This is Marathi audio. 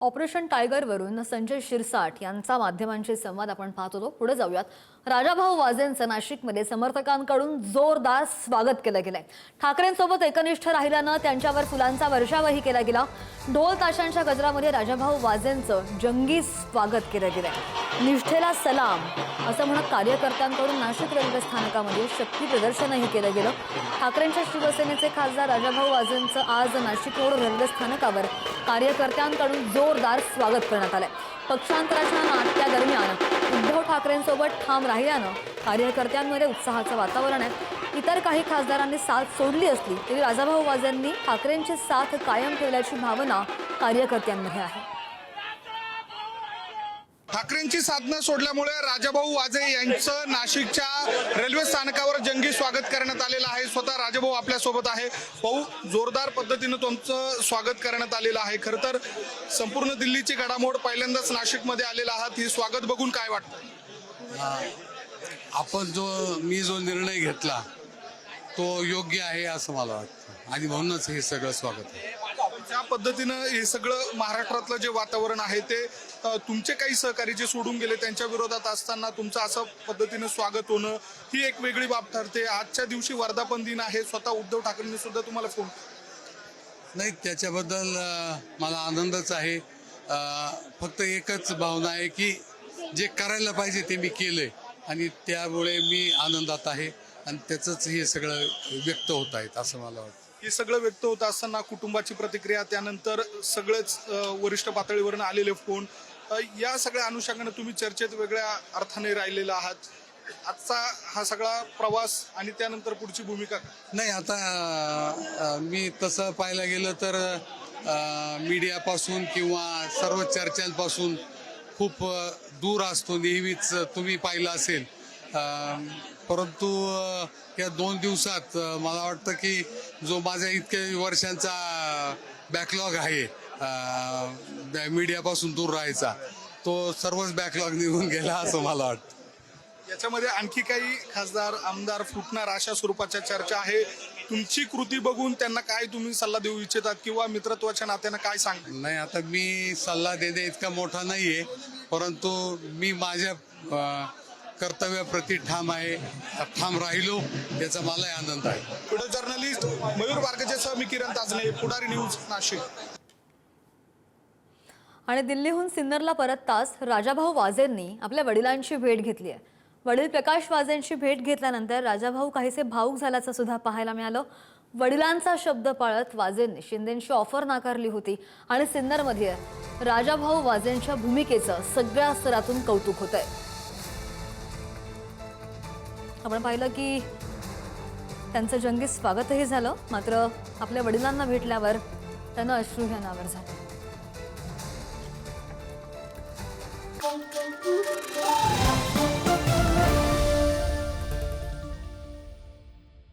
ऑपरेशन टायगरवरून संजय शिरसाट यांचा माध्यमांशी संवाद आपण पाहत होतो। पुढे जाऊयात। राजाभाऊ वाजेंचं नाशिकमध्ये समर्थकांकडून जोरदार स्वागत केलं गेलंय। ठाकरेंसोबत एकनिष्ठ राहिल्यानं त्यांच्यावर फुलांचा वर्षावही केला गेला। ढोल ताशांच्या गजरामध्ये राजाभाऊ वाजेंचं जंगी स्वागत केलं गेलंय। निष्ठेला सलाम असं म्हणत कार्यकर्त्यांकडून नाशिक रेल्वे स्थानकामध्ये शक्ती प्रदर्शनही केलं गेलं। ठाकरेंच्या शिवसेनेचे खासदार राजाभाऊ वाजेंचं आज नाशिक रोड रेल्वे स्थानकावर कार्यकर्त्यांकडून जोरदार स्वागत करण्यात आलंय। पक्षांतराच्या नाट्यादरम्यान उद्धव ठाकरेंसोबत ठाम राहिल्यानं कार्यकर्त्यांमध्ये उत्साहाचं वातावरण आहे। इतर काही खासदारांनी साथ सोडली असली तरी राजाभाऊ वाजेंनी ठाकरेंची साथ कायम ठेवल्याची भावना कार्यकर्त्यांमध्ये आहे। ठाकरेंची साथ न सोडल्यामुळे राजाभाऊ वाजे यांचं नाशिकच्या रेल्वे स्थानकावर जंगी स्वागत करण्यात आलेलं आहे। स्वतः राजाभाऊ आपल्या सोबत आहे। भाऊ, जोरदार पद्धतीने तुमचं स्वागत करण्यात आलेलं आहे। खरं तर संपूर्ण दिल्लीची घडामोड पहिल्यांदाच नाशिकमध्ये आलेला आहात, ही स्वागत बघून काय वाटतं? आपण जो निर्णय घेतला तो योग्य आहे असं मला वाटतं आणि म्हणूनच हे सगळं स्वागत आहे। ज्या पद्धतीनं हे सगळं महाराष्ट्रातलं जे वातावरण आहे ते तुमचे काही सहकारी जे सोडून गेले त्यांच्या विरोधात असताना तुमचं असं पद्धतीनं स्वागत होणं ही एक वेगळी बाब ठरते। आजच्या दिवशी वर्धापन दिन आहे, स्वतः उद्धव ठाकरेंनी सुद्धा तुम्हाला फोन नाही, त्याच्याबद्दल मला आनंदच आहे। फक्त एकच भावना आहे की जे करायला पाहिजे ते मी केलंय आणि त्यामुळे मी आनंदात आहे आणि त्याचंच हे सगळं व्यक्त होत आहेत असं मला वाटतं। हे सगळं व्यक्त होत असताना कुटुंबाची प्रतिक्रिया, त्यानंतर सगळेच वरिष्ठ पातळीवरून आलेले फोन, या सगळ्या अनुषंगाने तुम्ही चर्चेत वेगळ्या अर्थाने राहिलेला आहात। आजचा हा सगळा प्रवास आणि त्यानंतर पुढची भूमिका नाही, आता मी तसं पाहायला गेलं तर मीडियापासून किंवा सर्व चर्चांपासून खूप दूर असतो नेहमीच, तुम्ही पाहिलं असेल। परंतु या 2 दिवसात मला वाटतं की जो माझ्या इतक्या वर्षांचा बॅकलॉग आहे मीडियापासून दूर राहायचा, तो सर्वच बॅकलॉग निघून गेला असं मला वाटतं। याच्यामध्ये आणखी काही खासदार आमदार फुटणार अशा स्वरूपाच्या चर्चा आहे। तुमची कृती बघून त्यांना काय तुम्ही सल्ला देऊ इच्छितात किंवा मित्रत्वाच्या नात्यानं काय सांगता? नाही, आता मी सल्ला देणे इतका मोठा नाहीये, परंतु मी माझ्या कर्तव्याप्रती ठाम आहे, ठाम राहिलो याचा मलाही आनंद आहे। व्हिडिओ जर्नलिस्ट मयूर बारगजेसह मी किरण ताजने, पुढारी न्यूज, नाशिक। आणि दिल्लीहून सिन्नरला परतताच राजाभाऊ वाजेंनी आपल्या वडिलांची भेट घेतली आहे। वडील प्रकाश वाजेंची भेट घेतल्यानंतर राजाभाऊ काहीसे भावूक झाल्याचं सुद्धा पाहायला मिळालं। वडिलांचा शब्द पाळत वाजेंनी शिंदेंची ऑफर नाकारली होती आणि सिन्नरमध्ये राजाभाऊ वाजेंच्या भूमिकेचं सगळ्या स्तरातून कौतुक होतंय। आपण पाहिलं की त्यांचं जंगी स्वागतही झालं, मात्र आपल्या वडिलांना भेटल्यावर त्यांना अश्रू अनावर झाले।